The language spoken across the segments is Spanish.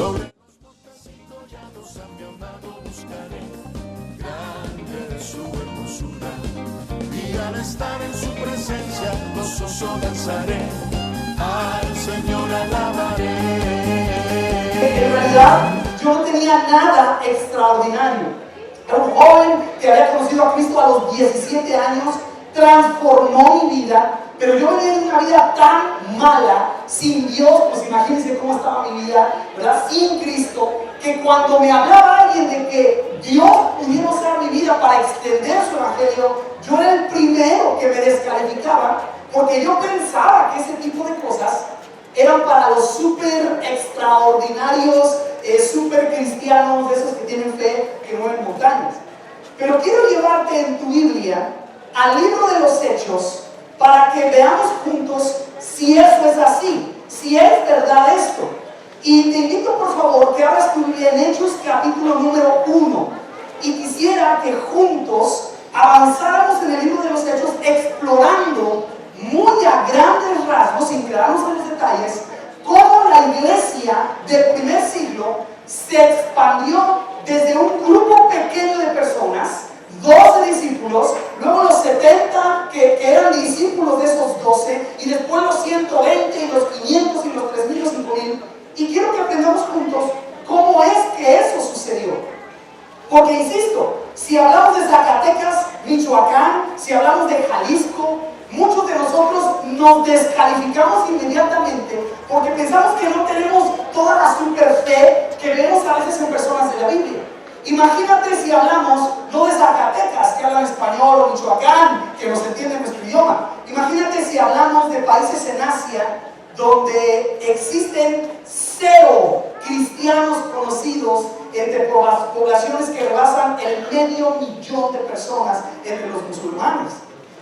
Sobre a mi amado buscaré, grande es su hermosura, y al estar en su presencia gozoso danzaré, al Señor alabaré. En realidad yo no tenía nada extraordinario. Era un joven que había conocido a Cristo a los 17 años, transformó mi vida, pero yo venía de una vida tan mala, sin Dios, pues imagínense cómo estaba mi vida, ¿verdad? Sin Cristo, que cuando me hablaba alguien de que Dios pudiera usar mi vida para extender su evangelio, yo era el primero que me descalificaba, porque yo pensaba que ese tipo de cosas eran para los súper extraordinarios, súper cristianos, de esos que tienen fe, que mueven montañas. Pero quiero llevarte en tu Biblia al libro de los Hechos, para que veamos juntos si eso es así, si es verdad esto. Y te invito por favor que abras tu Biblia en Hechos capítulo número 1, y quisiera que juntos avanzáramos en el libro de los Hechos explorando muy a grandes rasgos, sin quedarnos en los detalles, cómo la iglesia del primer siglo se expandió desde un grupo pequeño de personas, 12 discípulos, luego los 70 que eran discípulos de esos 12, y después los 120 y los 500 y los 3000 y los 5000. Y quiero que aprendamos juntos cómo es que eso sucedió. Porque insisto, si hablamos de Zacatecas, Michoacán, si hablamos de Jalisco, muchos de nosotros nos descalificamos inmediatamente porque pensamos que no tenemos toda la super fe que vemos a veces en personas de la Biblia. Imagínate si hablamos no de Zacatecas, que hablan español, o Michoacán, que nos entiende nuestro idioma. Imagínate si hablamos de países en Asia donde existen 0 cristianos conocidos entre poblaciones que rebasan el 500.000 de personas entre los musulmanes.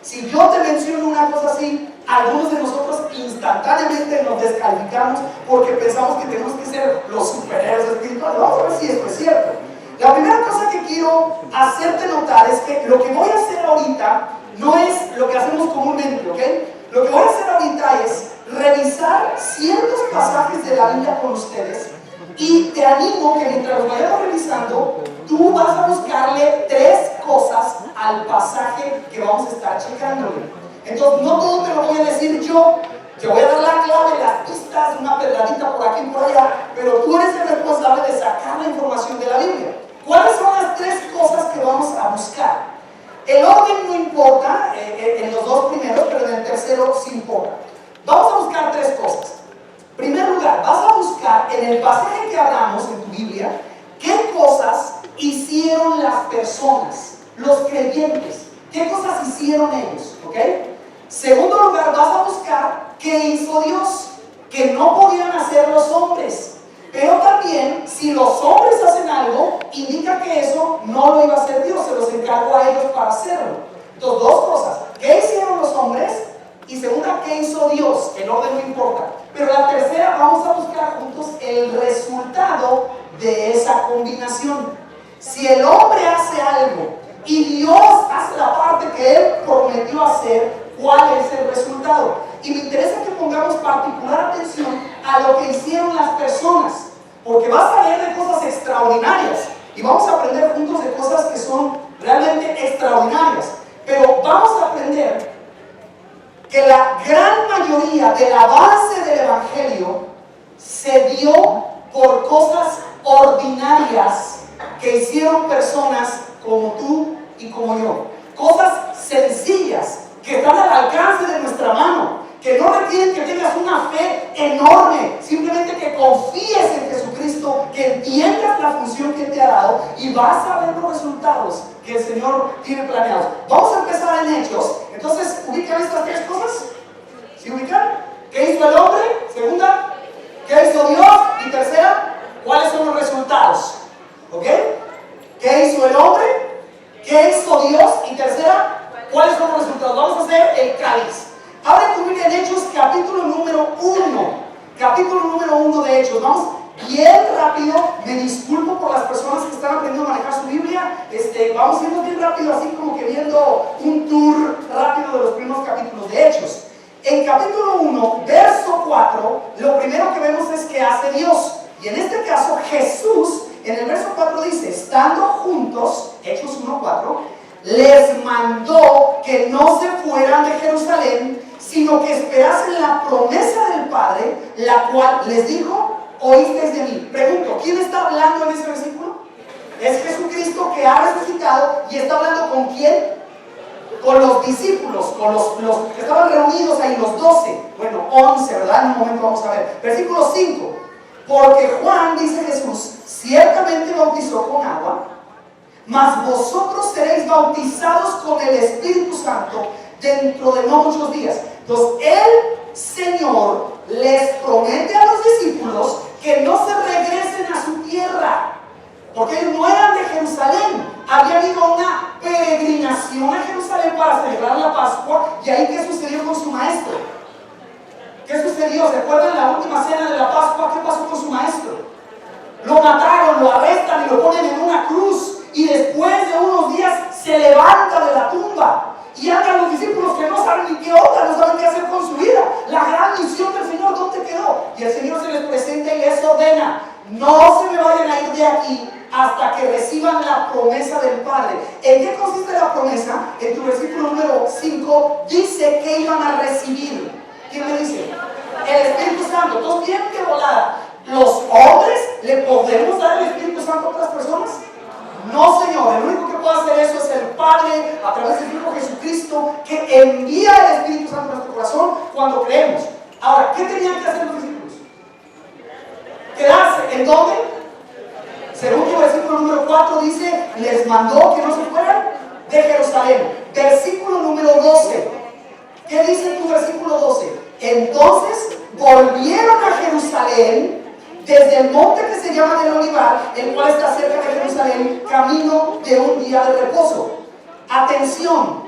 Si yo te menciono una cosa así, algunos de nosotros instantáneamente nos descalificamos porque pensamos que tenemos que ser los superhéroes espirituales. Vamos a ver si esto es cierto. La primera cosa que quiero hacerte notar es que lo que voy a hacer ahorita no es lo que hacemos comúnmente, ¿ok? Lo que voy a hacer ahorita es revisar ciertos pasajes de la Biblia con ustedes, y te animo que mientras los vayamos revisando, tú vas a buscarle 3 cosas al pasaje que vamos a estar checando. Entonces, no todo te lo voy a decir yo. Te voy a dar la clave, las pistas, una pedradita por aquí y por allá, pero tú eres el responsable de sacar la información de la Biblia. ¿Cuáles son las 3 cosas que vamos a buscar? El orden no importa en los 2 primeros, pero en el tercero sí importa. Vamos a buscar 3 cosas. En primer lugar, vas a buscar en el pasaje que hablamos en tu Biblia, qué cosas hicieron las personas, los creyentes, qué cosas hicieron ellos, ¿ok? Segundo lugar, vas a buscar qué hizo Dios, que no podían hacer los hombres. Pero también, si los hombres hacen algo, indica que eso no lo iba a hacer Dios, se los encargó a ellos para hacerlo. Entonces, 2 cosas: ¿qué hicieron los hombres? Y segunda, ¿qué hizo Dios? El orden no importa. Pero la tercera, vamos a buscar juntos el resultado de esa combinación. Si el hombre hace algo y Dios hace la parte que Él prometió hacer, ¿cuál es el resultado? Y me interesa que pongamos particular atención a lo que hicieron las personas, porque vas a leer de cosas extraordinarias y vamos a aprender juntos de cosas que son realmente extraordinarias. Pero vamos a aprender que la gran mayoría del avance del Evangelio se dio por cosas ordinarias que hicieron personas como tú y como yo. Cosas sencillas que están al alcance de nuestra mano, que no requieren que tengas una fe enorme, simplemente que confíes en Jesucristo, que entiendas la función que Él te ha dado y vas a ver los resultados que el Señor tiene planeados. Vamos a empezar en Hechos. Entonces, ¿ubican estas 3 cosas? ¿Sí ubican? ¿Qué hizo el hombre? Segunda, ¿qué hizo Dios? Y tercera, ¿cuáles son los resultados? ¿Ok? ¿Qué hizo el hombre? ¿Qué hizo Dios? Y tercera, ¿cuáles son los resultados? Vamos a hacer el cáliz. Abre tu Biblia en Hechos, capítulo número 1. Capítulo número 1 de Hechos. Vamos bien rápido. Me disculpo por las personas que están aprendiendo a manejar su Biblia. Vamos a irnos bien rápido, así como que viendo un tour rápido de los primeros capítulos de Hechos. En capítulo 1, verso 4, lo primero que vemos es que hace Dios. Y en este caso, Jesús, en el verso 4 dice, estando juntos, Hechos 1:4, les mandó que no se fueran de Jerusalén, sino que esperasen la promesa del Padre, la cual les dijo, oísteis de mí. Pregunto, ¿quién está hablando en ese versículo? Es Jesucristo, que ha resucitado, y está hablando ¿con quién? Con los discípulos, con los que estaban reunidos ahí, los 12, bueno, 11, ¿verdad? En un momento vamos a ver. Versículo 5, porque Juan, dice Jesús, ciertamente bautizó con agua, mas vosotros seréis bautizados con el Espíritu Santo dentro de no muchos días. Entonces el Señor les promete a los discípulos que no se regresen a su tierra, porque ellos no eran de Jerusalén. Había habido una peregrinación a Jerusalén para celebrar la Pascua. Y ahí, ¿qué sucedió con su maestro? ¿Qué sucedió? ¿Se acuerdan la última cena de la Pascua? ¿Qué pasó con su maestro? Lo mataron, lo arrestan y lo ponen en una cruz, y después de unos días se levanta de la tumba. Y andan los discípulos que no saben ni qué onda, no saben qué hacer con su vida. La gran misión del Señor, ¿dónde quedó? Y el Señor se les presenta y les ordena, no se me vayan a ir de aquí hasta que reciban la promesa del Padre. ¿En qué consiste la promesa? En tu versículo número 5 dice que iban a recibir. ¿Quién me dice? El Espíritu Santo. Entonces, bien que volada, ¿los hombres le podemos dar el Espíritu Santo a otras personas? No, Señor. El único que puede hacer eso es el Padre, a través del Hijo Jesucristo, que envía el Espíritu Santo a nuestro corazón cuando creemos. Ahora, ¿qué tenían que hacer los discípulos? ¿Quedarse? ¿En dónde? Según el versículo número 4 dice, les mandó que no se fueran de Jerusalén. Versículo número 12. ¿Qué dice tu versículo 12? Entonces volvieron a Jerusalén desde el monte que se llama del Olivar, el cual está cerca de Jerusalén, camino de un día de reposo. Atención,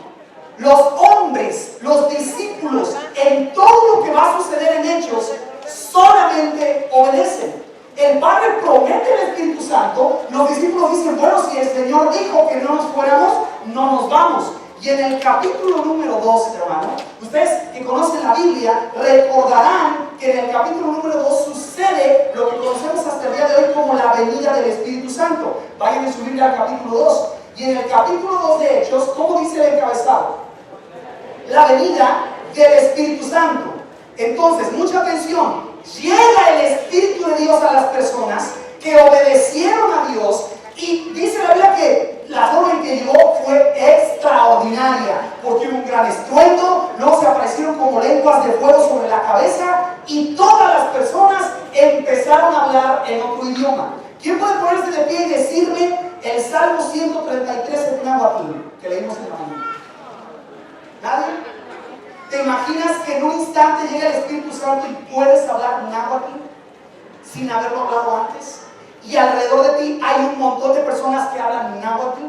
los hombres, los discípulos, en todo lo que va a suceder en Hechos, solamente obedecen. El Padre promete el Espíritu Santo, los discípulos dicen, bueno, si el Señor dijo que no nos fuéramos, no nos vamos. Y en el capítulo número 2, hermano, ustedes que conocen la Biblia, recordarán que en el capítulo número 2 sucede lo que conocemos hasta el día de hoy como la venida del Espíritu Santo. Vayan a su Biblia al capítulo 2. Y en el capítulo 2 de Hechos, ¿cómo dice el encabezado? La venida del Espíritu Santo. Entonces, mucha atención. Llega el Espíritu de Dios a las personas que obedecieron a Dios, y dice la Biblia que la forma en que llegó fue extraordinaria, porque hubo un gran estruendo, luego se aparecieron como lenguas de fuego sobre la cabeza, y todas las personas empezaron a hablar en otro idioma. ¿Quién puede ponerse de pie y decirme el Salmo 133 en náhuatl que leímos en la mañana? ¿Nadie? ¿Te imaginas que en un instante llega el Espíritu Santo y puedes hablar náhuatl sin haberlo hablado antes? Y alrededor de ti hay un montón de personas que hablan náhuatl,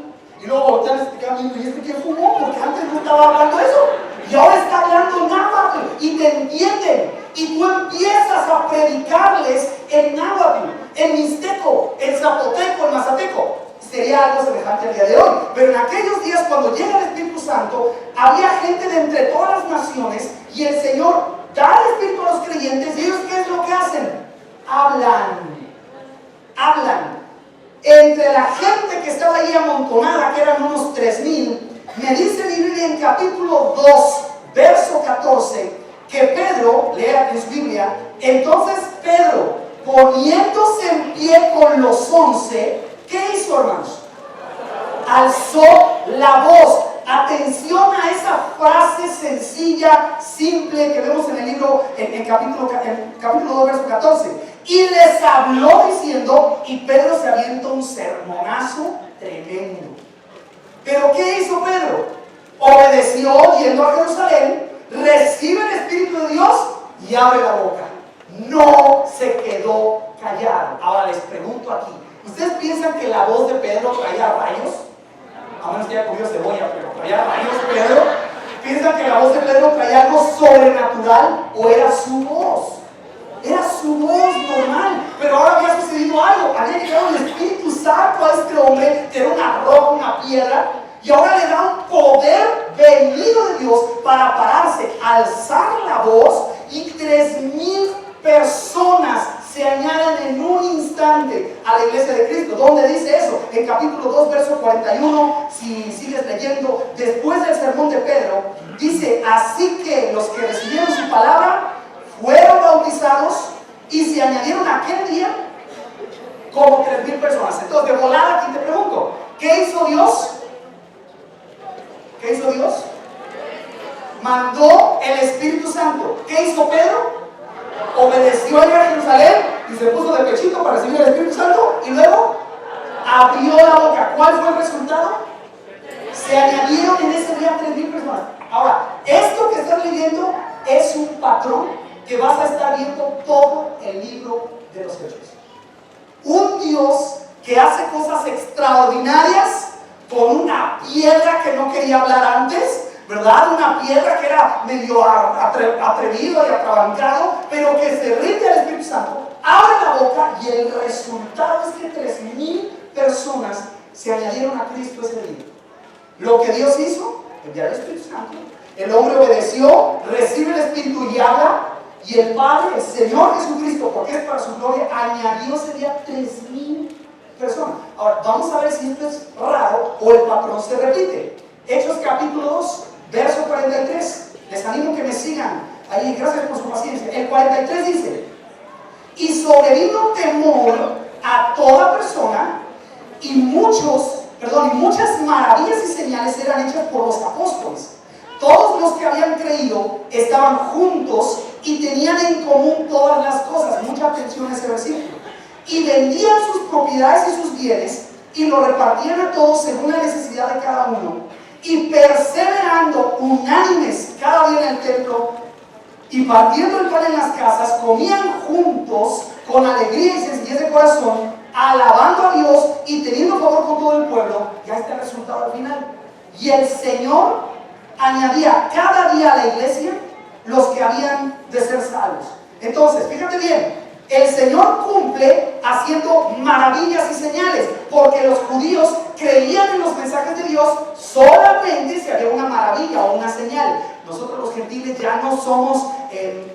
y luego voltean y te quedan viendo, ¿y este quién fumó? Porque antes no estaba hablando eso, y ahora está hablando náhuatl, y te entienden, y tú empiezas a predicarles en náhuatl, en mixteco, en zapoteco, en mazateco. Sería algo semejante al día de hoy. Pero en aquellos días, cuando llega el Espíritu Santo, había gente de entre todas las naciones, y el Señor da el Espíritu a los creyentes, y ellos, ¿qué es lo que hacen? Hablan. Entre la gente que estaba ahí amontonada, que eran unos 3,000, me dice mi Biblia en capítulo 2, verso 14, que Pedro, lea en su Biblia, entonces Pedro, poniéndose en pie con los 11, ¿qué hizo, hermanos? Alzó la voz. Atención a esa frase sencilla, simple, que vemos en el libro, en capítulo 2, verso 14. Y les habló diciendo, y Pedro se avienta un sermonazo tremendo. ¿Pero qué hizo Pedro? Obedeció yendo a Jerusalén, recibe el Espíritu de Dios y abre la boca. No se quedó callado. Ahora les pregunto aquí, ¿ustedes piensan que la voz de Pedro traía rayos? A menos que haya comido cebolla, pero traía rayos Pedro. ¿Piensan que la voz de Pedro traía algo sobrenatural o era su voz? Era su voz normal, pero ahora había sucedido algo. Había llegado el Espíritu Santo a este hombre, que era una roca, una piedra, y ahora le da un poder venido de Dios para pararse, alzar la voz, y 3,000 personas se añaden en un instante. solamente a la iglesia de Cristo. ¿Dónde dice eso? En capítulo 2, verso 41, si sigues leyendo, después del sermón de Pedro, dice: así que los que recibieron su palabra fueron bautizados y se añadieron aquel día como 3,000 personas. Entonces, de volada aquí te pregunto, ¿qué hizo Dios? ¿Qué hizo Dios? Mandó el Espíritu Santo. ¿Qué hizo Pedro? Obedeció a ir a Jerusalén y se puso de pechito para recibir el Espíritu Santo y luego abrió la boca. ¿Cuál fue el resultado? Se añadieron en ese día 3,000 personas. Ahora, esto que estás leyendo es un patrón que vas a estar viendo todo el libro de los Hechos. Un Dios que hace cosas extraordinarias con una piedra que no quería hablar antes, ¿verdad? Una piedra que era medio atrevido y atrabancado, pero que se rinde al Espíritu Santo, abre la boca y el resultado es que 3,000 personas se añadieron a Cristo ese día. Lo que Dios hizo, enviar el Espíritu Santo, el hombre obedeció, recibe el Espíritu y habla, y el Padre, el Señor Jesucristo, porque es para su gloria, añadió ese día 3,000 personas. Ahora, vamos a ver si esto es raro o el patrón se repite. Hechos capítulo 2, verso 43. Les animo que me sigan ahí, gracias por su paciencia. El 43 dice: y sobrevino temor a toda persona, y muchas maravillas y señales eran hechas por los apóstoles. Todos los que habían creído estaban juntos y tenían en común todas las cosas. Mucha atención a ese versículo. Y vendían sus propiedades y sus bienes y lo repartían a todos según la necesidad de cada uno. Y perseverando unánimes cada día en el templo y partiendo el pan en las casas, comían juntos con alegría y sencillez de corazón, alabando a Dios y teniendo favor con todo el pueblo. Ya está el resultado al final. Y el Señor añadía cada día a la iglesia los que habían de ser salvos. Entonces, fíjate bien, el Señor cumple haciendo maravillas y señales, porque los judíos creían en los mensajes de Dios solamente si había una maravilla o una señal. Nosotros los gentiles ya no somos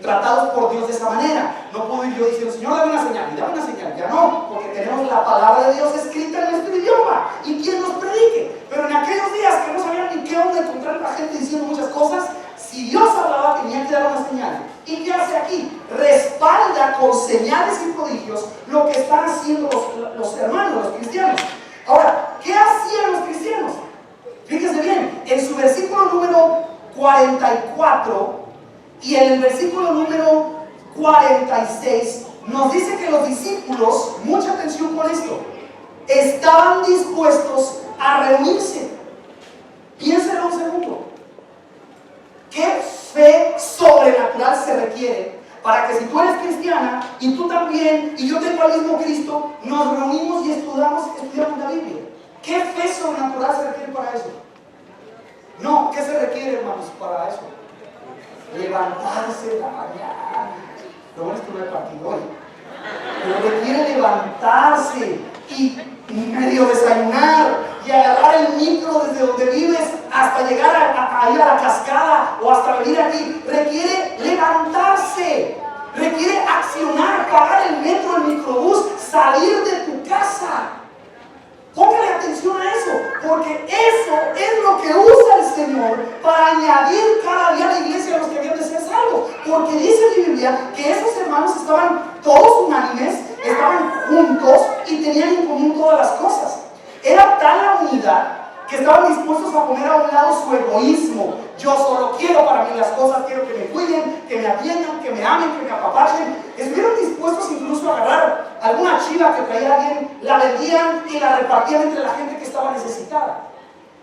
tratados por Dios de esa manera. No puedo ir yo diciendo: Señor, dame una señal, y dame una señal. Ya no, porque tenemos la palabra de Dios escrita en nuestro idioma y quien nos predique. Pero en aquellos días que no sabían ni qué onda encontrar la gente diciendo muchas cosas, si Dios hablaba tenía que dar una señal. ¿Y qué hace aquí? Respalda con señales y prodigios lo que están haciendo los hermanos, los cristianos. Ahora, ¿qué hacían los cristianos? Fíjense bien, en su versículo número 44 y en el versículo número 46 nos dice que los discípulos, mucha atención con esto, estaban dispuestos a reunirse. Piénselo un segundo. ¿Qué fe sobrenatural se requiere para que si tú eres cristiana y tú también y yo tengo al mismo Cristo, nos reunimos y estudiamos la Biblia? ¿Qué fe sobrenatural se requiere para eso? No, ¿qué se requiere, hermanos, para eso? Levantarse en la mañana. Lo bueno es que no hay partido hoy. Pero requiere levantarse y medio desayunar y agarrar el micro desde donde vives hasta llegar a ir a la cascada o hasta venir aquí. Requiere levantarse, requiere accionar, pagar el metro, el microbús, salir de tu casa. Póngale atención a eso, porque eso es lo que usa el Señor para añadir cada día a la iglesia a los que habían de ser salvos. Porque dice mi Biblia que esos hermanos estaban todos unánimes, estaban juntos y tenían en común todas las cosas. Era tal la unidad que estaban dispuestos a poner a un lado su egoísmo. Yo solo quiero para mí las cosas, quiero que me cuiden, que me atiendan, que me amen, que me apapachen. Estuvieron dispuestos incluso a agarrar alguna chiva que traía alguien, la vendían y la repartían entre la gente que estaba necesitada.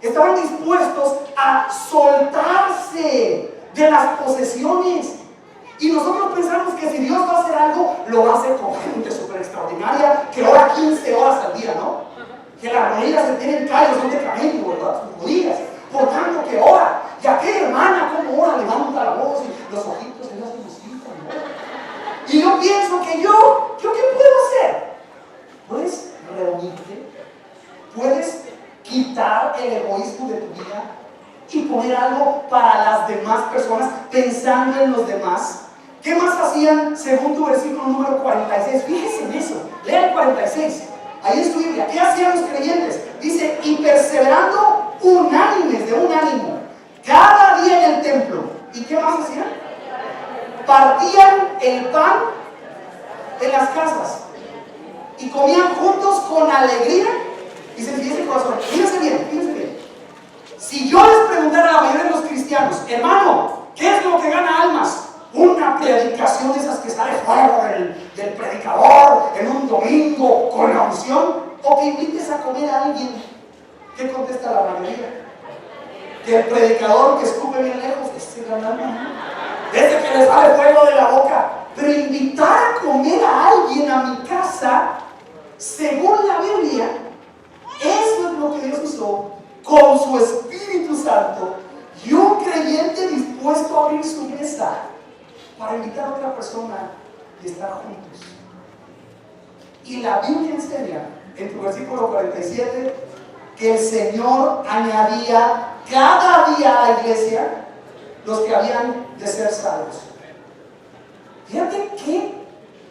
Estaban dispuestos a soltarse de las posesiones. Y nosotros pensamos que si Dios va a hacer algo, lo va a hacer con gente súper extraordinaria que ora 15 horas al día, ¿no? Que las rodillas se tienen callos, son de camello, ¿verdad? Sus rodillas. Por tanto que ora. Y aquella hermana, como ora, levanta la voz y los ojitos se le hacen mosquitos, ¿no? Y yo pienso que yo ¿qué puedo hacer? Puedes reunirte, puedes quitar el egoísmo de tu vida y poner algo para las demás personas, pensando en los demás. ¿Qué más hacían según tu versículo número 46? Fíjese en eso, lea el 46. Ahí es tu Biblia. ¿Qué hacían los creyentes? Dice, y perseverando unánimes, de un ánimo, cada día en el templo. ¿Y qué más hacían? Partían el pan en las casas y comían juntos con alegría y sencillez de corazón. Fíjense bien, fíjense bien. Si yo les preguntara a la mayoría de los cristianos, hermano, ¿qué es lo que gana almas? Una predicación de esas que sale fuera del predicador en un domingo con la unción, o que invites a comer a alguien. ¿Qué contesta la mayoría? Que el predicador que escupe bien lejos, ese gana alma. Desde que le sale fuego de la boca. Pero invitar a comer a alguien a mi casa, según la Biblia, eso es lo que Dios usó con su Espíritu Santo y un creyente dispuesto a abrir su mesa para invitar a otra persona y estar juntos. Y la Biblia enseña en tu versículo 47 que el Señor añadía cada día a la iglesia los que habían de ser salvos. Fíjate qué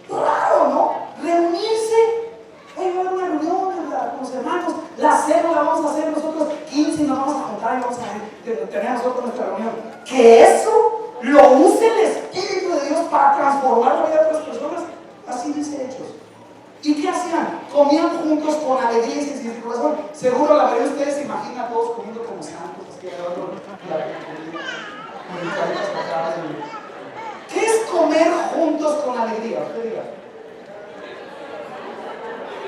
raro, ¿no? Reunirse. Oye, va a haber una reunión con los hermanos, la cena la vamos a hacer nosotros 15 y nos vamos a juntar y vamos a tener nosotros nuestra reunión. Que eso lo use el Espíritu de Dios para transformar la vida de otras personas. Así dice Hechos. ¿Y qué hacían? Comían juntos con alegría y sencillez de corazón. Seguro la mayoría de ustedes se imaginan a todos comiendo como santos, así agarrando ¿Qué es comer juntos con alegría? Usted diga.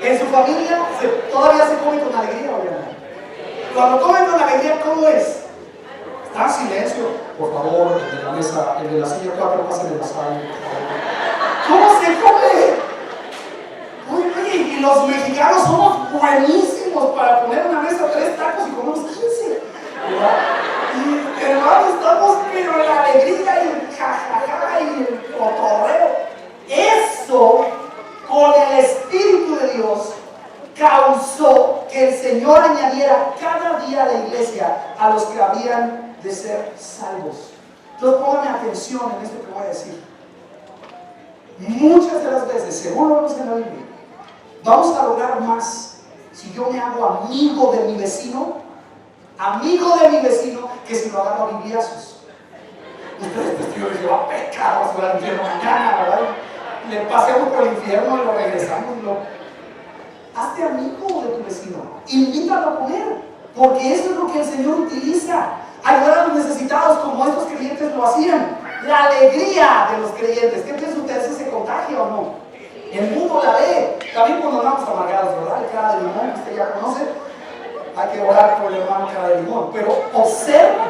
En su familia todavía se come con alegría, obviamente. Cuando comen con alegría, ¿cómo es? Está en silencio. Por favor, el de la mesa, el de la silla 4, pasen de la sala. ¿Cómo se come? Oye, y los mexicanos somos buenísimos para poner una mesa 3 tacos y comemos 15. ¿Verdad? Y hermano, estamos pero en la alegría y el jajaja y el cotorreo. Eso, con el Espíritu de Dios, causó que el Señor añadiera cada día a la iglesia a los que habían de ser salvos. Entonces pónganme atención en esto que voy a decir. Muchas de las veces, según lo vemos en la Biblia, vamos a lograr más si yo me hago amigo de mi vecino, que si lo agarro a bibliazos. Ustedes testigos de que va a pecar, va a subir al infierno mañana, ¿verdad? Le pasemos por el infierno y lo regresamos. Hazte amigo de tu vecino, invítalo a comer, porque eso es lo que el Señor utiliza. Ayudar a los necesitados como estos creyentes lo hacían. La alegría de los creyentes, ¿qué piensa usted? ¿Se contagia o no? El mundo la ve, también cuando andamos amargados, ¿verdad? El cara de limón, usted ya conoce. Hay que orar por el hermano cara de limón. Pero observa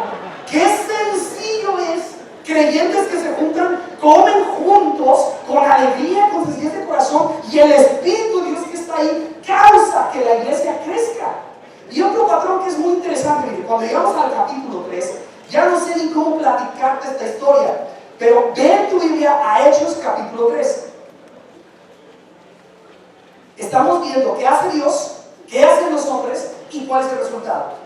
qué sencillo es. Creyentes que se juntan, comen juntos, con alegría, con sencillez de corazón, y el Espíritu de Dios que está ahí causa que la iglesia crezca. Y otro patrón que es muy interesante, mire, cuando llegamos al capítulo 3, ya no sé ni cómo platicarte esta historia, pero ve en tu Biblia a Hechos capítulo 3. Estamos viendo qué hace Dios, qué hacen los hombres y cuál es el resultado.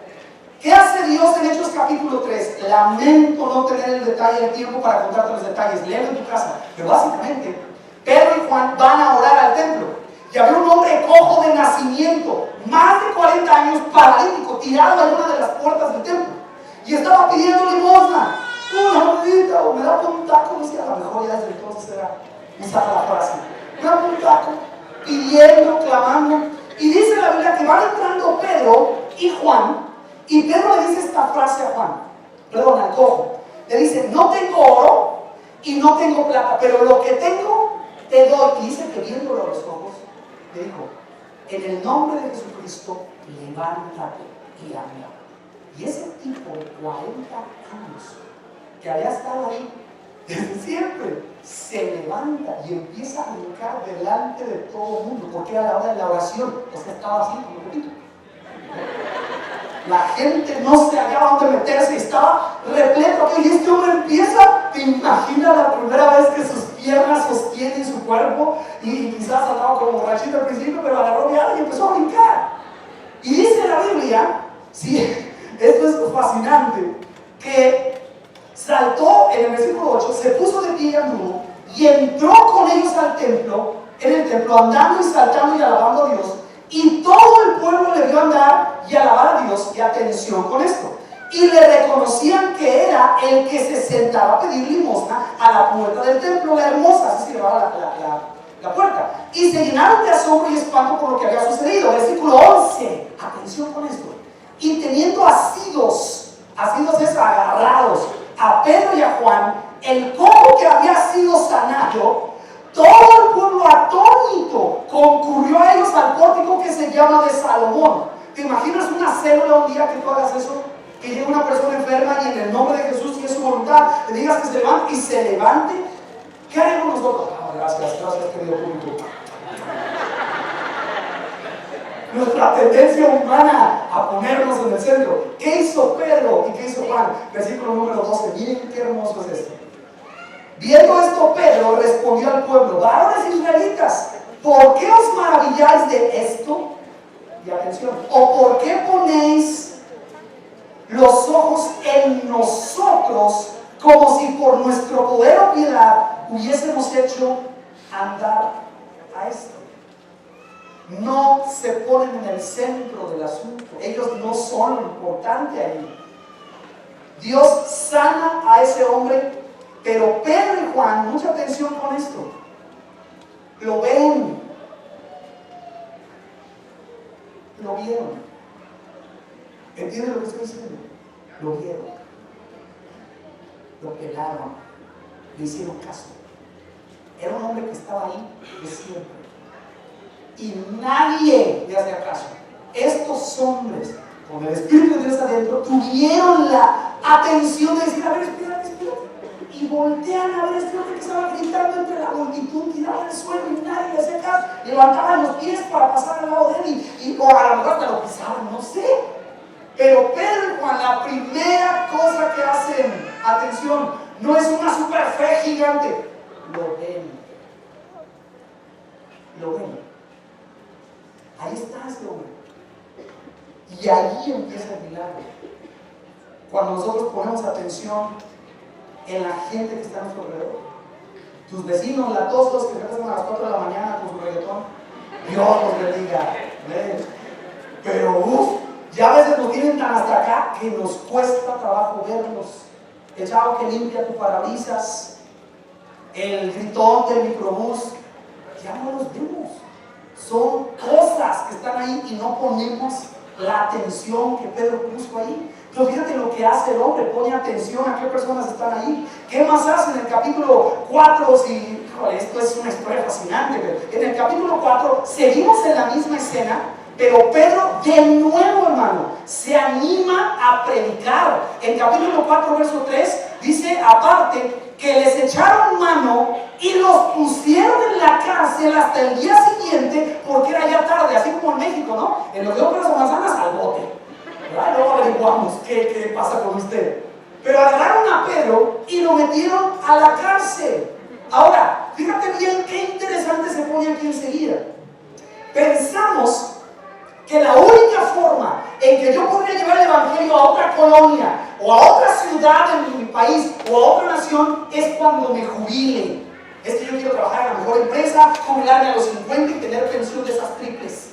¿Qué hace Dios en Hechos capítulo 3? Lamento no tener el detalle del tiempo para contarte los detalles, léelo en tu casa. Pero básicamente, Pedro y Juan van a orar al templo. Y había un hombre cojo de nacimiento, más de 40 años, paralítico, tirado en una de las puertas del templo. Y estaba pidiendo limosna. Una monedita, o me da por un taco, no sé, a lo mejor ya desde entonces era usada la frase. Me da por un taco, pidiendo, clamando. Y dice la Biblia que van entrando Pedro y Juan. Y Pedro le dice esta frase a Juan, perdón, al cojo. Le dice, no tengo oro y no tengo plata, pero lo que tengo te doy. Y dice que viéndolo a los ojos, le dijo, en el nombre de Jesucristo, levántate y anda. Y ese tipo de 40 años que había estado ahí desde siempre, se levanta y empieza a brincar delante de todo el mundo, porque era la hora de la oración, o sea, estaba así como un poquito. La gente no se hallaba dónde meterse, estaba repleto. Y este hombre empieza, te imaginas la primera vez que sus piernas sostienen su cuerpo, y quizás andaba como borrachito al principio, pero agarró mi ala y empezó a brincar. Y dice la Biblia, sí, esto es fascinante, que saltó en el versículo 8, se puso de pie y anduvo y entró con ellos al templo, en el templo, andando y saltando y alabando a Dios, y todo el pueblo le vio andar y alabar a Dios. Y atención con esto, y le reconocían que era el que se sentaba a pedir limosna a la puerta del templo, la hermosa, así se llamaba la puerta, y se llenaron de asombro y espanto por lo que había sucedido. Versículo 11, atención con esto, y teniendo asidos es agarrados, a Pedro y a Juan, el cojo que había sido sanado, todo el pueblo atónito concurrió a ellos al pórtico que se llama de Salomón. ¿Te imaginas una célula un día que tú hagas eso? Que llegue una persona enferma y en el nombre de Jesús, y es su voluntad, le digas que se levante y se levante. ¿Qué haremos nosotros? Gracias, querido público. Nuestra tendencia humana a ponernos en el centro. ¿Qué hizo Pedro y qué hizo Juan? Versículo número 12. Miren qué hermoso es esto. Viendo esto, Pedro respondió al pueblo: varones israelitas, ¿por qué os maravilláis de esto? Y atención, ¿o por qué ponéis los ojos en nosotros como si por nuestro poder o piedad hubiésemos hecho andar a esto? No se ponen en el centro del asunto. Ellos no son lo importante ahí. Dios sana a ese hombre, pero Pedro y Juan, mucha atención con esto, lo ven, lo vieron. ¿Entienden lo que estoy diciendo? Lo vieron, lo pelaron, le hicieron caso. Era un hombre que estaba ahí de siempre y nadie le hacía caso. Estos hombres, con el Espíritu de Dios adentro, tuvieron la atención de decir: a ver, espérate, y voltean a ver este hombre que estaba gritando entre la multitud, tiraba el suelo y nadie le hacía caso, levantaban los pies para pasar al lado de él o a lo mejor hasta lo pisaban, no sé. Pero Pedro y Juan, la primera cosa que hacen, atención, no es una super fe gigante, lo ven. Ahí está ese hombre. Y ahí empieza el milagro. Cuando nosotros ponemos atención en la gente que está a nuestro alrededor, tus vecinos, todos los que empiezan a las 4 de la mañana con su reggaetón, Dios los bendiga. Pero ya a veces nos tienen tan hasta acá que nos cuesta trabajo verlos. El chavo que limpia tu parabrisas, el gritón del microbús, ya no los vemos. Son cosas que están ahí y no ponemos la atención que Pedro puso ahí. Pero fíjate lo que hace el hombre, pone atención a qué personas están ahí. ¿Qué más hace en el capítulo 4? Esto es una historia fascinante, pero en el capítulo 4 seguimos en la misma escena, pero Pedro de nuevo, hermano, se anima a predicar. En capítulo 4, verso 3, dice aparte que les echaron mano y los pusieron en la cárcel hasta el día siguiente, porque era ya tarde, así como en México, ¿no? En los de otras manzanas al bote. Luego averiguamos qué pasa con usted. Pero agarraron a Pedro y lo metieron a la cárcel. Ahora, fíjate bien qué interesante se pone aquí enseguida. Pensamos que la única forma en que yo podría llevar el evangelio a otra colonia o a otra ciudad en mi país o a otra nación es cuando me jubile. Es que yo quiero trabajar en la mejor empresa, jubilarme a los 50 y tener pensión de esas triples,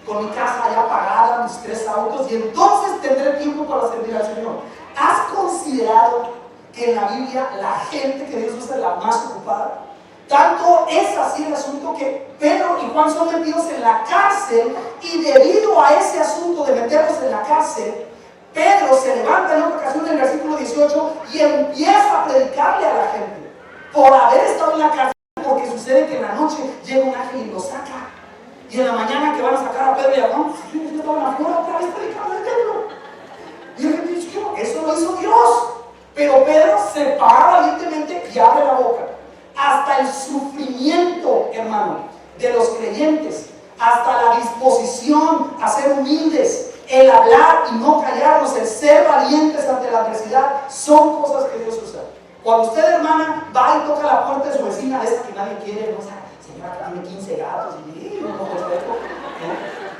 con mi casa ya pagada, mis 3 autos, y entonces tendré tiempo para servir al Señor. ¿Has considerado que en la Biblia la gente que Dios usa es la más ocupada? Tanto es así el asunto que Pedro y Juan son metidos en la cárcel, y debido a ese asunto de meterlos en la cárcel, Pedro se levanta en otra ocasión en el versículo 18 y empieza a predicarle a la gente por haber estado en la cárcel, porque sucede que en la noche llega un ángel y lo saca. Y en la mañana que van a sacar a Pedro y a Juan, ellos estaban afuera otra vez predicando el templo. Y la gente dice: eso lo hizo Dios. Pero Pedro se para valientemente y abre la boca. Hasta el sufrimiento, hermano, de los creyentes, hasta la disposición a ser humildes, el hablar y no callarnos, el ser valientes ante la adversidad, son cosas que Dios usa. Cuando usted, hermana, va y toca la puerta de su vecina, de esa que nadie quiere, no sé, señora que tiene 15 gatos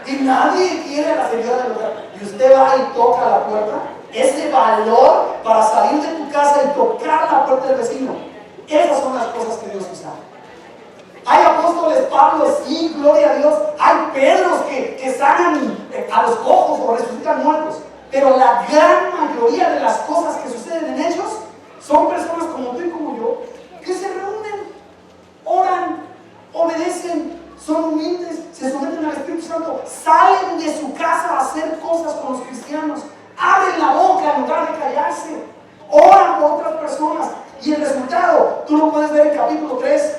y nadie quiere a la señora del lugar, y usted va y toca la puerta, ese valor para salir de tu casa y tocar la puerta del vecino, Esas son las cosas que Dios usa. Hay apóstoles, Pablo, sí, gloria a Dios. Hay Pedros que sanan a los cojos o resucitan muertos. Pero la gran mayoría de las cosas que suceden en ellos son personas como tú y como yo que se reúnen, oran, obedecen, son humildes, se someten al Espíritu Santo, salen de su casa a hacer cosas con los cristianos, abren la boca en lugar de callarse, oran por otras personas. Y el resultado, tú lo puedes ver en capítulo 3.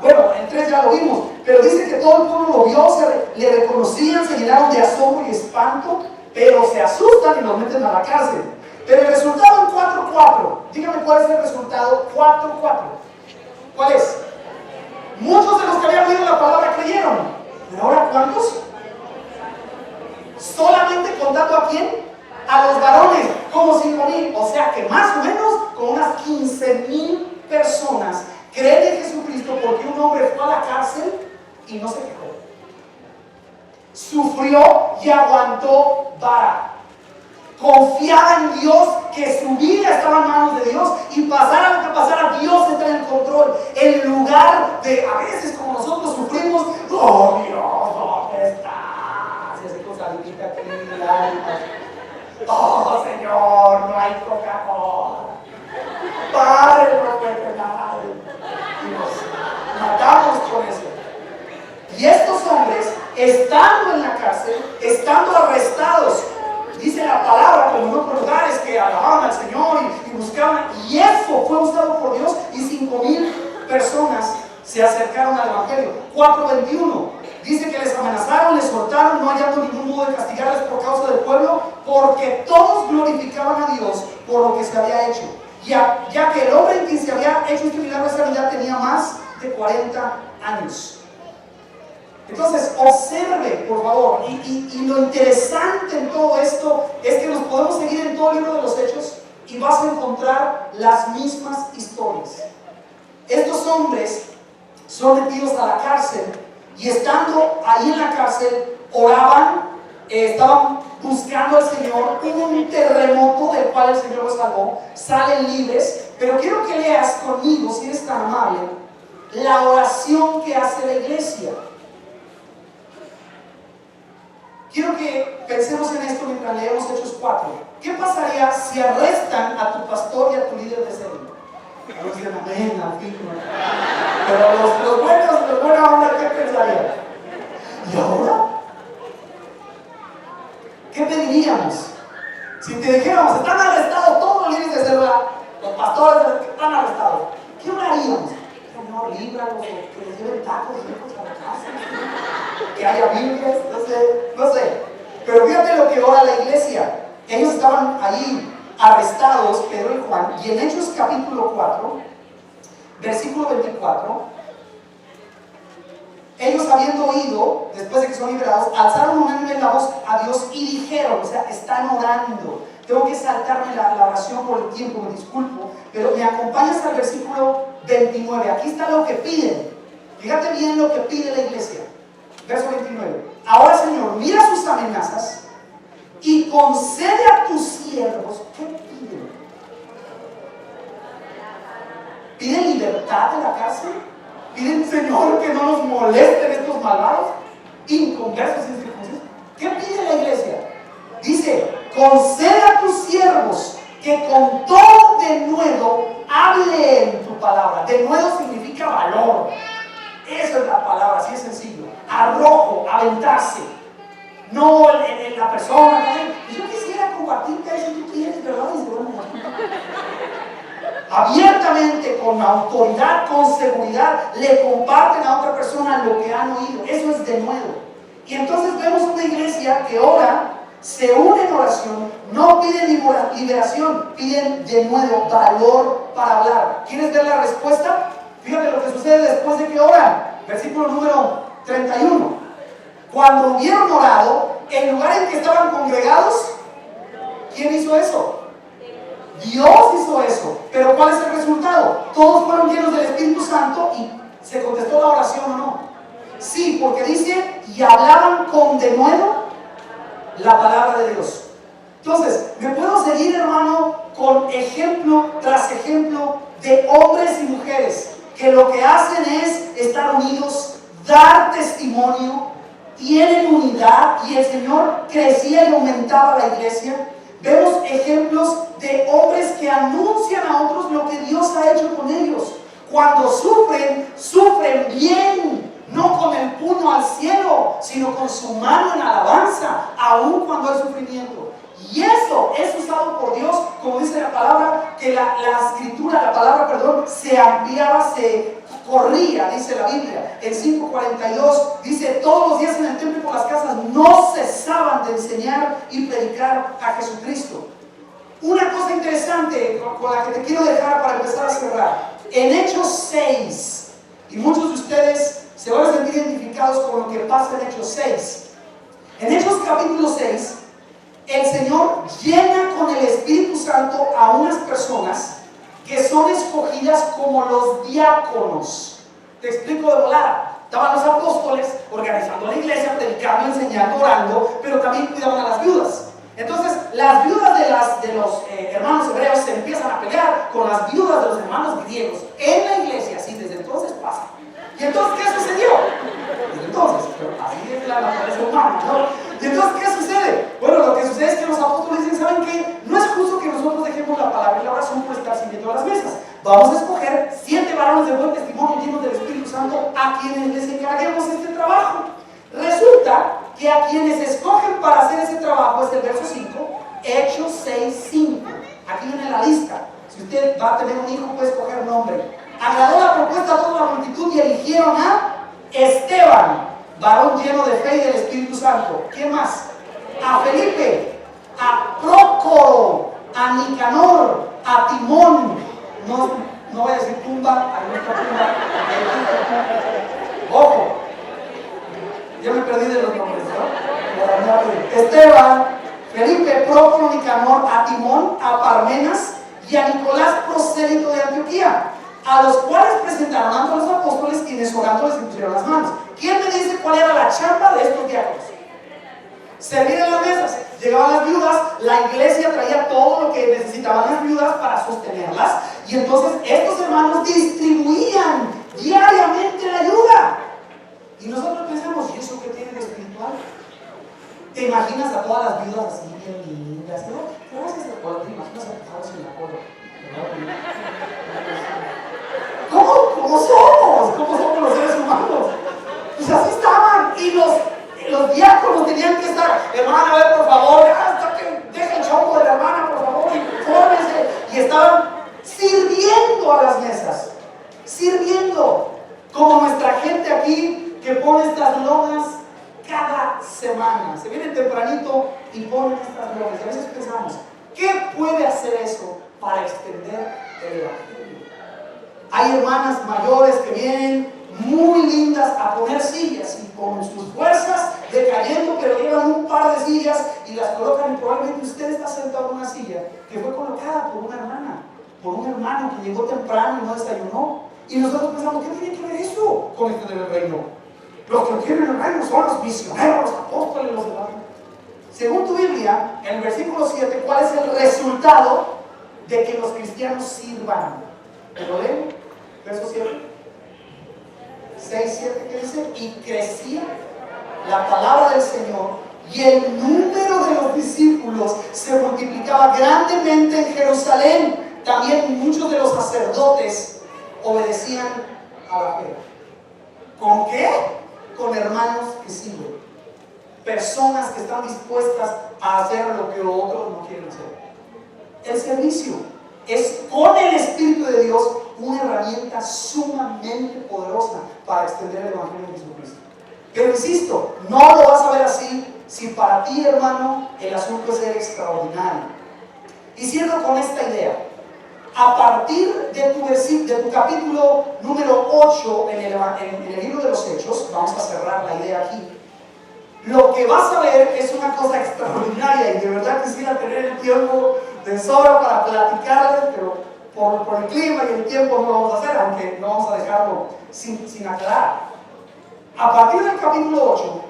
Bueno, en 3 ya lo vimos, pero dice que todo el pueblo lo vio, le reconocían, se llenaron de asombro y espanto, pero se asustan y los meten a la cárcel. Pero el resultado en 4:4, dígame cuál es el resultado. 4:4, ¿cuál es? Muchos de los que habían oído la palabra creyeron. ¿Pero ahora cuántos? Solamente contando ¿a quién? A los varones, como 5,000. O sea que más o menos con unas 15,000 personas creen en Jesucristo porque un hombre fue a la cárcel y no se quejó. Sufrió y aguantó vara. Confiaba en Dios, que su vida estaba en manos de Dios y pasara lo que pasara, Dios está en el control. En lugar de, a veces como nosotros sufrimos, oh Dios, ¿dónde estás? Y así con salivita aquí, lágrimas. Oh Señor, no hay Coca-Cola. Padre, no puede nada. Y nos matamos con eso. Y estos hombres, estando en la cárcel, estando arrestados, dice la palabra, como en otros lugares, que alababan al Señor y buscaban, y eso fue usado por Dios, y 5,000 personas se acercaron al Evangelio. 4:21, dice que les amenazaron, les soltaron, no hallando ningún modo de castigarles por causa del pueblo, porque todos glorificaban a Dios por lo que se había hecho. Ya que el hombre en quien se había hecho este milagro de sanidad tenía más de 40 años. Entonces, observe, por favor, y lo interesante en todo esto es que nos podemos seguir en todo el libro de los Hechos y vas a encontrar las mismas historias. Estos hombres son metidos a la cárcel y estando ahí en la cárcel, oraban, estaban buscando al Señor, hubo un terremoto del cual el Señor los salvó, salen libres, pero quiero que leas conmigo, si eres tan amable, la oración que hace la iglesia. Quiero que pensemos en esto mientras leemos Hechos 4. ¿Qué pasaría si arrestan a tu pastor y a tu líder de célula? Algunos dicen amén, amén. Pero los buenos onda, ¿qué pensarían? ¿Y ahora? ¿Qué pediríamos? Si te dijéramos, están arrestados todos los líderes de célula, los pastores están arrestados, ¿qué oraríamos? Señor, líbralos, que les lleven tacos ricos a la casa, que haya Biblias, no sé. Pero fíjate lo que ora la iglesia. Ellos estaban ahí arrestados, Pedro y Juan, y en Hechos capítulo 4, versículo 24, ellos habiendo oído, después de que son liberados, alzaron unánime la voz a Dios y dijeron, o sea, están orando. Tengo que saltarme la oración por el tiempo, me disculpo, pero me acompañas al versículo 29. Aquí está lo que piden. Fíjate bien lo que pide la iglesia. Verso 29. Ahora, Señor, mira sus amenazas y concede a tus siervos. ¿Qué piden? ¿Piden libertad de la cárcel? ¿Piden, Señor, que no nos molesten estos malvados, inconversos y incircuncisos? ¿Qué pide la iglesia? Dice, concede a tus siervos que con todo denuedo hablen tu palabra. Denuedo significa valor. Esa es la palabra, así es sencillo. Arrojo, aventarse. No en la persona. ¿No? Yo quisiera compartirte eso, tú quieres, ¿verdad? Abiertamente, con autoridad, con seguridad, le comparten a otra persona lo que han oído. Eso es denuedo. Y entonces vemos una iglesia que ora, se une en oración, no piden liberación, piden denuedo, valor para hablar. ¿Quieres ver la respuesta? Fíjate lo que sucede después de que oran. Versículo número 31. Cuando hubieron orado, el lugar en que estaban congregados, ¿quién hizo eso? Dios hizo eso. Pero ¿cuál es el resultado? Todos fueron llenos del Espíritu Santo y ¿se contestó la oración o no? Sí, porque dice, y hablaban con denuedo la palabra de Dios. Entonces, me puedo seguir, hermano, con ejemplo tras ejemplo de hombres y mujeres que lo que hacen es estar unidos, dar testimonio, tienen unidad y el Señor crecía y aumentaba la iglesia. Vemos ejemplos de hombres que anuncian a otros lo que Dios ha hecho con ellos. Cuando sufren, sufren bien, no con el puño al cielo, sino con su mano en alabanza, aun cuando hay sufrimiento. Y eso es usado por Dios, como dice la palabra, que la palabra, se ampliaba, se corría, dice la Biblia. En 5:42 dice, todos los días en el templo y por las casas no cesaban de enseñar y predicar a Jesucristo. Una cosa interesante con la que te quiero dejar para empezar a cerrar. En Hechos 6, y muchos de ustedes se van a sentir identificados con lo que pasa en Hechos 6. En Hechos capítulo 6, el Señor llena con el Espíritu Santo a unas personas que son escogidas como los diáconos. Te explico de volada. Estaban los apóstoles organizando la iglesia, predicando, enseñando, orando, pero también cuidaban a las viudas. Entonces, las viudas de los hermanos hebreos se empiezan a pelear con las viudas de los hermanos griegos en la iglesia. Así desde entonces pasa. ¿Y entonces qué sucedió? Desde entonces, pero así es la naturaleza humana, ¿no? ¿Y entonces qué sucede? Bueno, lo que sucede es que los apóstoles dicen, ¿saben qué? No es justo que nosotros dejemos la palabra y la oración por estar sirviendo a las mesas. Vamos a escoger 7 varones de buen testimonio llenos del Espíritu Santo a quienes les encarguemos este trabajo. Resulta que a quienes escogen para hacer ese trabajo es el verso 5, Hechos 6:5. Aquí viene la lista. Si usted va a tener un hijo, puede escoger nombre. Agradó la propuesta a toda la multitud y eligieron a Esteban, varón lleno de fe y del Espíritu Santo. ¿Quién más? A Felipe, a Prócoro, a Nicanor, a Timón. No voy a decir tumba, hay otra tumba. Ojo, yo me perdí de los nombres, ¿no? Esteban, Felipe, Prócoro, Nicanor, a Timón, a Parmenas y a Nicolás, prosélito de Antioquía, a los cuales presentaron ante los apóstoles, quienes orando les impusieron las manos. ¿Quién me dice cuál era la chamba de estos diáconos? Servir en las mesas. Llegaban las viudas, la iglesia traía todo lo que necesitaban las viudas para sostenerlas, y entonces estos hermanos distribuían diariamente la ayuda. Y nosotros pensamos, ¿y eso qué tiene de espiritual? ¿Te imaginas a todas las viudas así bien lindas? ¿No? Gracias a todas, te imaginas a todos en la cola. ¿Cómo somos? ¿Cómo somos los seres humanos? Pues así estaban. Y los diáconos tenían que estar, hermana, a ver, por favor, hasta que deje el chombo de la hermana, por favor, y fórmese. Y estaban sirviendo a las mesas. Sirviendo. Como nuestra gente aquí que pone estas lonas cada semana. Se vienen tempranito y ponen estas lonas. Y a veces pensamos, ¿qué puede hacer eso para extender el evangelio? Hay hermanas mayores que vienen muy lindas a poner sillas y con sus fuerzas decayendo, pero llevan un par de sillas y las colocan, y probablemente usted está sentado en una silla que fue colocada por una hermana, por un hermano que llegó temprano y no desayunó. Y nosotros pensamos, ¿qué tiene que ver eso con esto del reino? Los que tienen el reino son los misioneros, los apóstoles, los demás. Según tu Biblia, en el versículo 7, ¿cuál es el resultado de que los cristianos sirvan? ¿Lo leen? Verso 7. 6, 7, ¿qué dice? Y crecía la palabra del Señor y el número de los discípulos se multiplicaba grandemente en Jerusalén. También muchos de los sacerdotes obedecían a la fe. ¿Con qué? Con hermanos que sirven. Personas que están dispuestas a hacer lo que otros no quieren hacer. El servicio es, con el Espíritu de Dios, una herramienta sumamente poderosa para extender el Evangelio de Jesucristo. Pero insisto, no lo vas a ver así si para ti, hermano, el asunto es ser extraordinario. Y cierro con esta idea. A partir de tu capítulo número 8 en el libro de los Hechos, vamos a cerrar la idea aquí, lo que vas a ver es una cosa extraordinaria, y de verdad quisiera tener el tiempo de sobra para platicarles, pero por el clima y el tiempo no lo vamos a hacer, aunque no vamos a dejarlo sin aclarar. A partir del capítulo 8,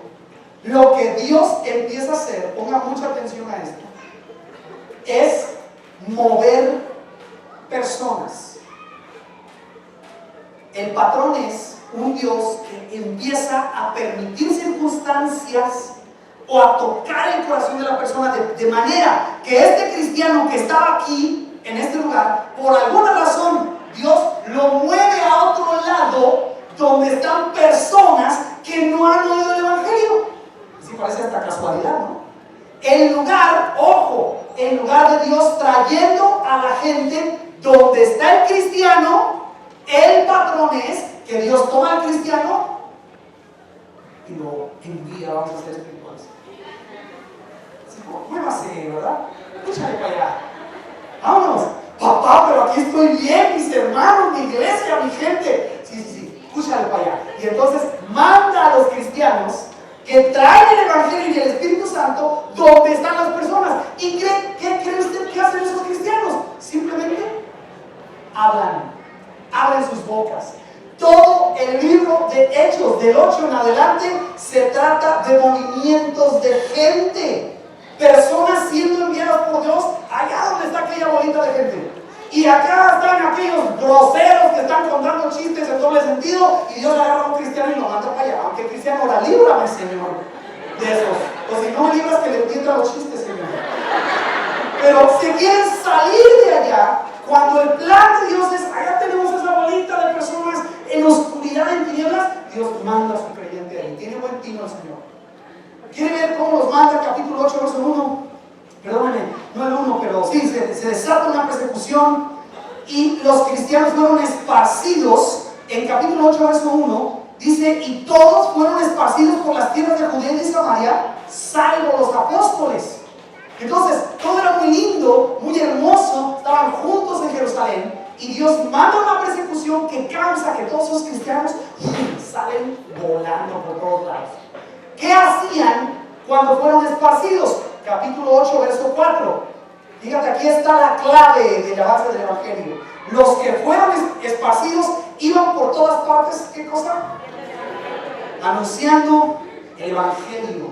lo que Dios empieza a hacer, ponga mucha atención a esto, es mover personas. El patrón es un Dios que empieza a permitir circunstancias o a tocar el corazón de la persona de manera que este cristiano que estaba aquí, en este lugar, por alguna razón, Dios lo mueve a otro lado donde están personas que no han oído el Evangelio. Sí, parece hasta casualidad, ¿no? En lugar, ojo, en lugar de Dios trayendo a la gente donde está el cristiano, el patrón es que Dios toma al cristiano y lo envía, vamos a ser espirituales. Muévase, ¿verdad? Escúchale para allá. Vámonos. Papá, pero aquí estoy bien, mis hermanos, mi iglesia, mi gente. Sí, escúchale para allá. Y entonces manda a los cristianos que traen el Evangelio y el Espíritu Santo donde están las personas. ¿Y qué cree usted que hacen esos cristianos? Simplemente abren sus bocas. Todo el libro de Hechos, del 8 en adelante, se trata de movimientos de gente. Personas siendo enviadas por Dios allá donde está aquella bolita de gente. Y acá están aquellos groseros que están contando chistes en doble sentido y Dios agarra a un cristiano y lo manda para allá. Aunque el cristiano ahora, líbrame, Señor, de esos. O si no me libras, que le entienda los chistes, Señor. Pero si quieren salir de allá, cuando el plan de Dios es, allá tenemos esa bolita de personas en oscuridad, en tinieblas, Dios manda a su creyente ahí. Tiene buen tino el Señor. ¿Quiere ver cómo los manda el capítulo 8, verso 1? Perdónenme, no el 1, pero sí, se desata una persecución y los cristianos fueron esparcidos. En capítulo 8, verso 1, dice, y todos fueron esparcidos por las tierras de Judea y de Samaria, salvo los apóstoles. Entonces, todo era muy lindo, muy hermoso, estaban juntos en Jerusalén, y Dios manda una persecución que causa que todos esos cristianos salen volando por todos lados. ¿Qué hacían cuando fueron esparcidos? Capítulo 8, verso 4. Fíjate, aquí está la clave del avance del Evangelio. Los que fueron esparcidos iban por todas partes, ¿qué cosa? Anunciando el Evangelio.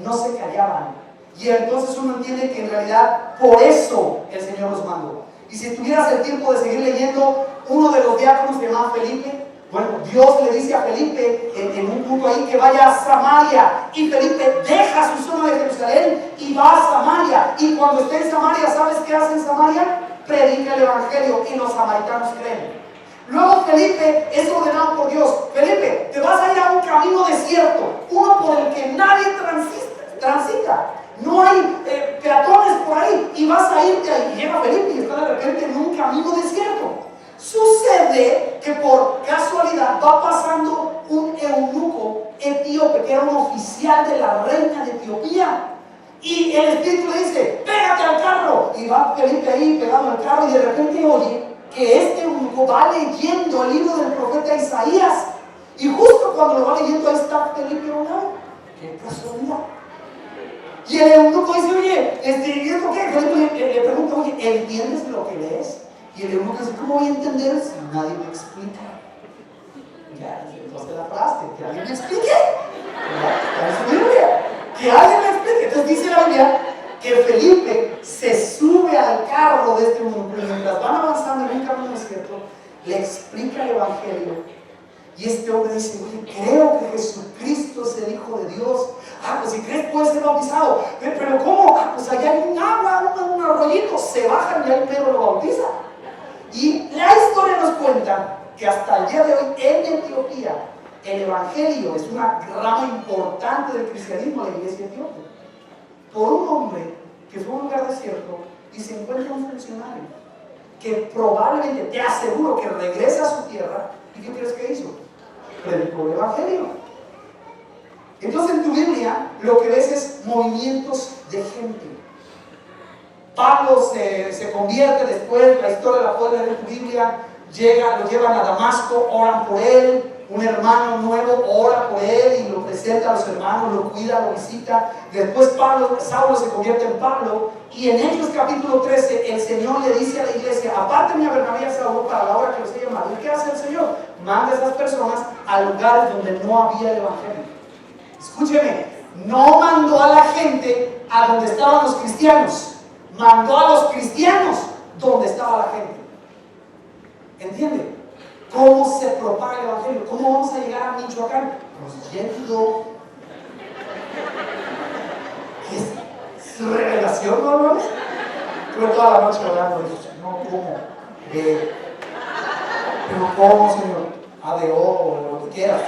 No se callaban. Y entonces uno entiende que en realidad por eso el Señor los mandó. Y si tuvieras el tiempo de seguir leyendo, uno de los diáconos se llamaba Felipe. Bueno, Dios le dice a Felipe en un punto ahí que vaya a Samaria, y Felipe deja su zona de Jerusalén y va a Samaria, y cuando está en Samaria, ¿sabes qué hace en Samaria? Predica el Evangelio y los samaritanos creen. Luego Felipe es ordenado por Dios: Felipe, te vas a ir a un camino desierto, uno por el que nadie transita, no hay peatones por ahí, y vas a irte ahí. Y llega Felipe y está de repente en un camino desierto. Sucede que por casualidad va pasando un eunuco etíope que era un oficial de la reina de Etiopía, y el Espíritu le dice: pégate al carro, y va Felipe ahí pegado al carro, y de repente oye que este eunuco va leyendo el libro del profeta Isaías, y justo cuando lo va leyendo ahí está Felipe a un lado. ¡Qué casualidad! Y el eunuco dice: oye, ¿y esto qué? Felipe le pregunta: oye, ¿entiendes lo que lees? Y el eunuco dice: ¿cómo voy a entender si nadie me explica? Ya, entonces la frase, que alguien me explique. Que alguien me explique. Entonces dice la Biblia que Felipe se sube al carro de este eunuco, y mientras van avanzando en un camino desierto, le explica el Evangelio. Y este hombre dice: oye, creo que Jesucristo es el Hijo de Dios. Ah, pues si crees puedes ser bautizado. Pero ¿cómo? Ah, pues allá hay un agua, un arroyito. Se bajan y ahí Pedro lo bautiza. Y la historia nos cuenta que hasta el día de hoy en Etiopía el Evangelio es una rama importante del cristianismo de la iglesia etíope. Por un hombre que fue a un lugar desierto y se encuentra un funcionario que probablemente, te aseguro, que regresa a su tierra. ¿Y qué crees que hizo? Predicó el Evangelio. Entonces en tu Biblia lo que ves es movimientos de gente. Pablo se convierte después, la historia la puedes leer en tu Biblia. Lo llevan a Damasco, oran por él. Un hermano nuevo ora por él y lo presenta a los hermanos, lo cuida, lo visita. Después Saulo se convierte en Pablo. Y en Hechos capítulo 13 el Señor le dice a la iglesia: apártenme a Bernabé y a Saulo para la obra que los he llamado. ¿Y qué hace el Señor? Manda a esas personas a lugares donde no había el Evangelio. Escúcheme, no mandó a la gente a donde estaban los cristianos, mandó a los cristianos donde estaba la gente. ¿Entiende? ¿Cómo se propaga el evangelio? ¿Cómo vamos a llegar a Michoacán? Pues yendo. ¿Es revelación, no, hermanos? Estuve toda la noche orando. No, ¿cómo? Pero ¿cómo, Señor? De o lo que quieras.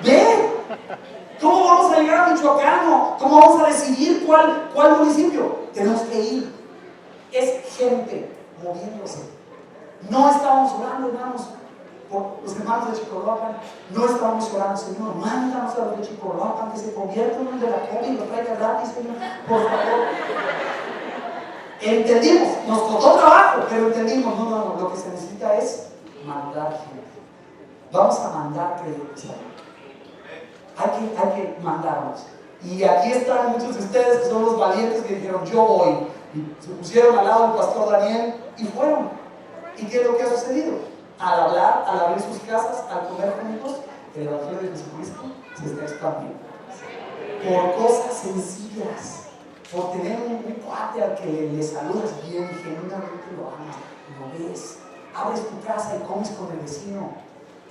Ve. ¿Cómo vamos a llegar a Michoacán? ¿Cómo vamos a decidir cuál municipio? Tenemos que ir. Es gente moviéndose. No estábamos orando, hermanos, por los hermanos de Chicoloapan. No estábamos orando, Señor, mándanos a los de Chicoloapan que se conviertan en de la COVID y los traiga gratis, Señor, por favor. Entendimos, nos costó trabajo, pero entendimos, no, lo que se necesita es mandar gente. Vamos a mandar creyentes. Hay que mandarnos. Y aquí están muchos de ustedes que son los valientes que dijeron, yo voy. Y se pusieron al lado del pastor Daniel y fueron. ¿Y qué es lo que ha sucedido? Al hablar, al abrir sus casas, al comer juntos, el evangelio de Jesucristo se está expandiendo. Por cosas sencillas. Por tener un cuate al que le saludas bien, genuinamente lo amas, lo ves. Abres tu casa y comes con el vecino.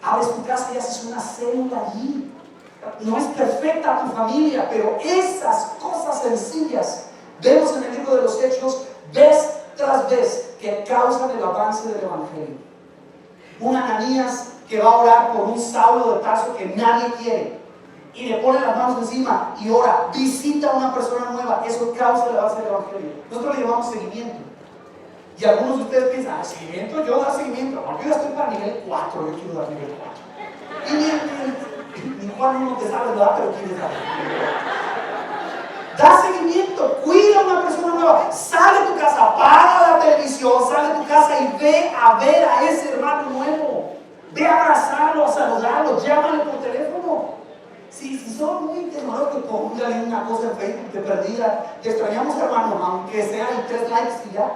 Abres tu casa y haces una célula allí. No es perfecta tu familia, pero esas cosas sencillas, vemos en el libro de los Hechos, vez tras vez, que causan el avance del evangelio. Un Ananías que va a orar por un Saulo de Tarso que nadie quiere y le pone las manos encima y ora, visita a una persona nueva, eso causa el avance del evangelio. Nosotros le llamamos seguimiento. Y algunos de ustedes piensan, seguimiento, yo dar seguimiento. No, yo ya estoy para nivel 4, yo quiero dar nivel 4. Y ni Juan no te sabe, ¿verdad? Pero quieres dar. Da seguimiento, cuida a una persona nueva, sale de tu casa, apaga la televisión, sale de tu casa y ve a ver a ese hermano nuevo. Ve a abrazarlo, a saludarlo, llámale por teléfono. Si son muy tecnológicos, póngale una cosa en Facebook de perdida. Te extrañamos, hermano, aunque sea en 3 likes y ya.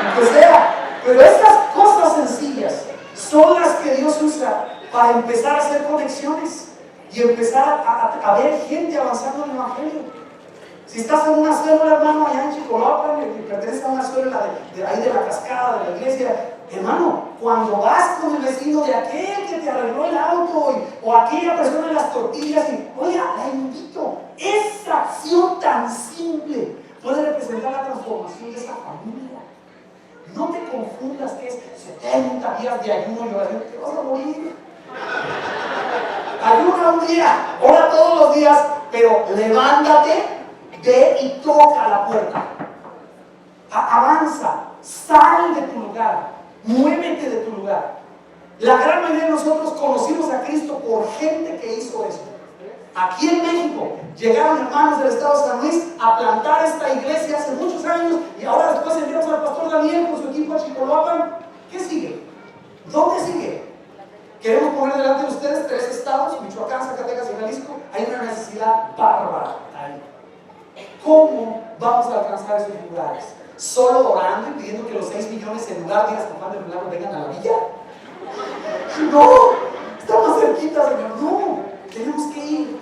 Aunque sea. Pero estas cosas sencillas son las que Dios usa para empezar a hacer conexiones y empezar a ver gente avanzando en el evangelio. Si estás en una célula, hermano, allá en Chicoloapan, que pertenece a una célula de ahí de la cascada, de la iglesia, hermano, cuando vas con el vecino de aquel que te arregló el auto o aquella persona de las tortillas y, oiga, la invito, esa acción tan simple puede representar la transformación de esa familia. No te confundas que es 70 días de ayuno y oración, te vas a morir. Ayuna un día, ora todos los días, pero levántate, ve y toca la puerta. Avanza, sal de tu lugar, muévete de tu lugar. La gran mayoría de nosotros conocimos a Cristo por gente que hizo eso. Aquí en México llegaron hermanos del estado de San Luis a plantar esta iglesia hace muchos años y ahora después enviamos al pastor Daniel con su equipo a Chicoloapan. ¿Qué sigue? ¿Dónde sigue? Queremos poner delante de ustedes 3 estados, Michoacán, Zacatecas y Jalisco. Hay una necesidad bárbara ahí. ¿Cómo vamos a alcanzar esos lugares? ¿Solo orando y pidiendo que los 6 millones en lugar de San de Milagro vengan a la villa? No, está más cerquita, Señor. No, tenemos que ir.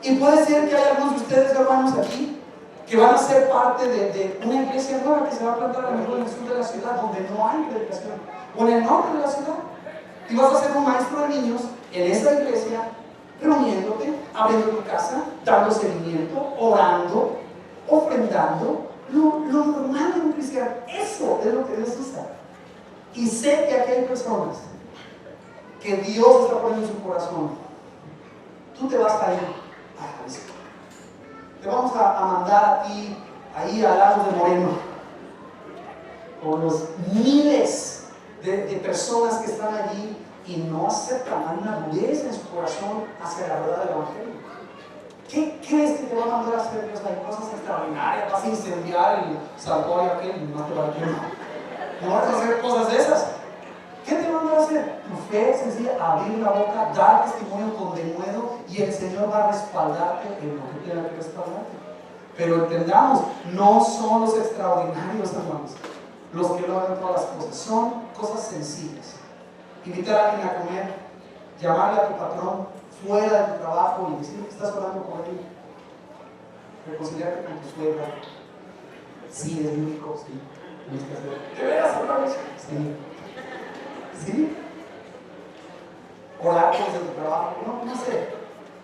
Y puede ser que haya algunos de ustedes, hermanos, aquí que van a ser parte de una iglesia nueva que se va a plantar a lo mejor en el sur de la ciudad, donde no hay predicación, o en el norte de la ciudad. Y vas a ser un maestro de niños en esa iglesia, reuniéndote, abriendo tu casa, dando seguimiento, orando, ofrendando, lo normal de un cristiano. Eso es lo que Dios usa. Y sé que aquí hay personas que Dios está poniendo en su corazón. Tú te vas a ir a Jalisco. Te vamos a mandar a ti, ahí a Lagos de Moreno, con los miles de personas que están allí y no aceptan, hay una dureza en su corazón hacia la verdad del evangelio. ¿Qué crees que te va a mandar a hacer Dios? Hay cosas extraordinarias, vas a incendiar el santuario aquel, no te va a decir, no vas a hacer cosas de esas. ¿Qué te va a mandar a hacer? Tu fe sencilla, abrir la boca, dar testimonio con denuedo y el Señor va a respaldarte en lo que tenga que respaldarte. Pero entendamos, no son los extraordinarios, hermanos, los que logran todas las cosas, son cosas sencillas. Invitar a alguien a comer, llamarle a tu patrón fuera de tu trabajo y decirle que estás orando por él. reconciliarte con tu suegra. Sí, es único, sí. ¿De veras otra vez? Sí. ¿Sí? Orar por el trabajo, no sé.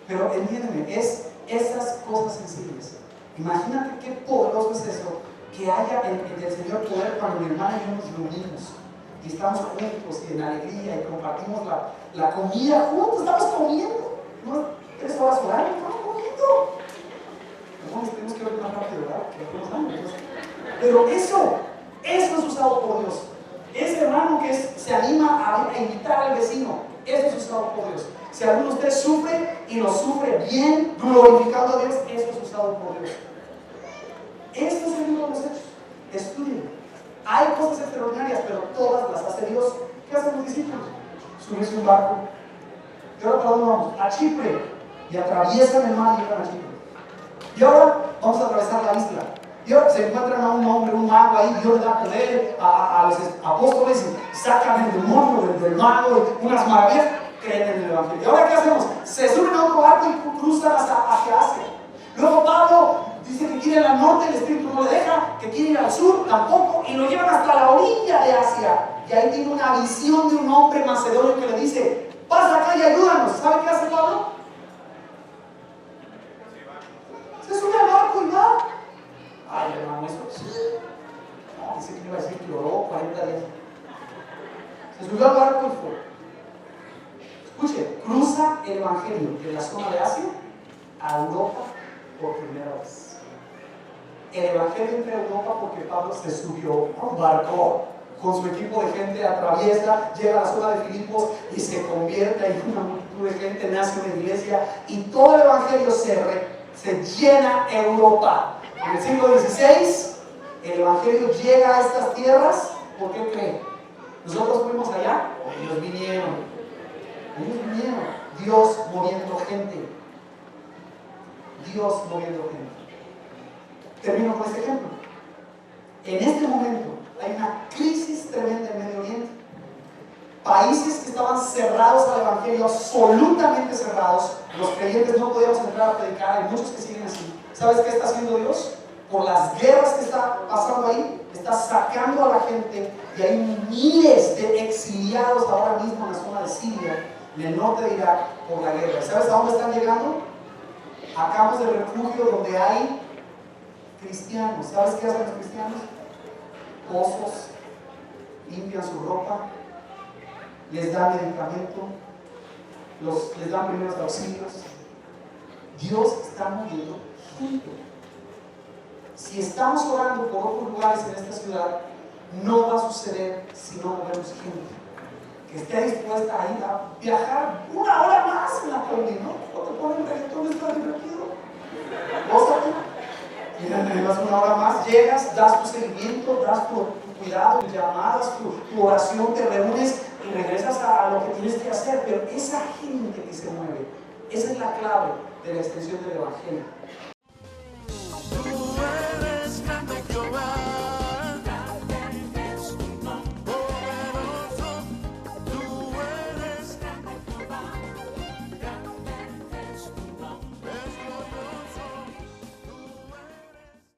Pero entiéndeme, es esas cosas sencillas. Imagínate qué poderoso es eso, que haya en el Señor poder cuando mi hermana y yo nos reunimos y estamos juntos y en alegría y compartimos la comida juntos, estamos comiendo. No 3 horas orando, estamos comiendo. Hermanos, tenemos que ver una parte de orar, que algunos años. Pero eso es usado por Dios. Ese hermano que se anima a invitar al vecino, eso es usado por Dios. Si alguno de ustedes sufre y lo sufre bien, glorificando a Dios, eso es usado por Dios. Esto es el libro de los Hechos. Estudien. Hay cosas extraordinarias, pero todas las hace Dios. ¿Qué hacen los discípulos? Subirse un barco. ¿Y ahora para dónde vamos? A Chipre. Y atraviesan el mar y llegan a Chipre. Y ahora vamos a atravesar la isla. Y ahora se encuentran a un hombre, un mago ahí, Dios le da poder a los apóstoles y sacan el demonio del mago y unas maravillas, creen en el Evangelio. ¿Y ahora qué hacemos? Se suben a otro barco y cruzan hacia Asia. Luego Pablo dice que quiere ir al norte, el Espíritu no le deja, que quiere ir al sur, tampoco, y lo llevan hasta la orilla de Asia. Y ahí tiene una visión de un hombre macedonio que le dice, pasa acá y ayúdanos. ¿Sabe qué hace Pablo? Se sube al barco y va. Ay, hermano, eso sí. No, dice que iba a decir que oró 40 días. Se subió al barco y fue. Escuche, cruza el Evangelio de la zona de Asia a Europa por primera vez. El Evangelio entra a Europa porque Pablo se subió a un barco con su equipo de gente, atraviesa, llega a la zona de Filipos y se convierte en una multitud de gente, nace una iglesia y todo el Evangelio se llena Europa. En el siglo XVI, el Evangelio llega a estas tierras. ¿Por qué creen? Nosotros fuimos allá, ellos vinieron. Dios moviendo gente. Dios moviendo gente. Termino con este ejemplo. En este momento hay una crisis tremenda en Medio Oriente. Países que estaban cerrados al Evangelio, absolutamente cerrados. Los creyentes no podíamos entrar a predicar, hay muchos que siguen así. ¿Sabes qué está haciendo Dios? Por las guerras que está pasando ahí, está sacando a la gente y hay miles de exiliados ahora mismo en la zona de Siria, en el norte de Irak, por la guerra. ¿Sabes a dónde están llegando? A campos de refugio donde hay cristianos. ¿Sabes qué hacen los cristianos? Pozos, limpian su ropa, les dan medicamento, les dan primeros auxilios. Dios está moviendo gente. Si estamos orando por otros lugares en esta ciudad, no va a suceder si no movemos gente que esté dispuesta a ir a viajar 1 hora más en la combi, ¿no? O te ponen reggaetón, está divertido. Gózate. Y vas 1 hora más, llegas, das tu seguimiento, das tu cuidado, tus llamadas, tu oración, te reúnes y regresas a lo que tienes que hacer. Pero esa gente que se mueve, esa es la clave de la extensión del Evangelio.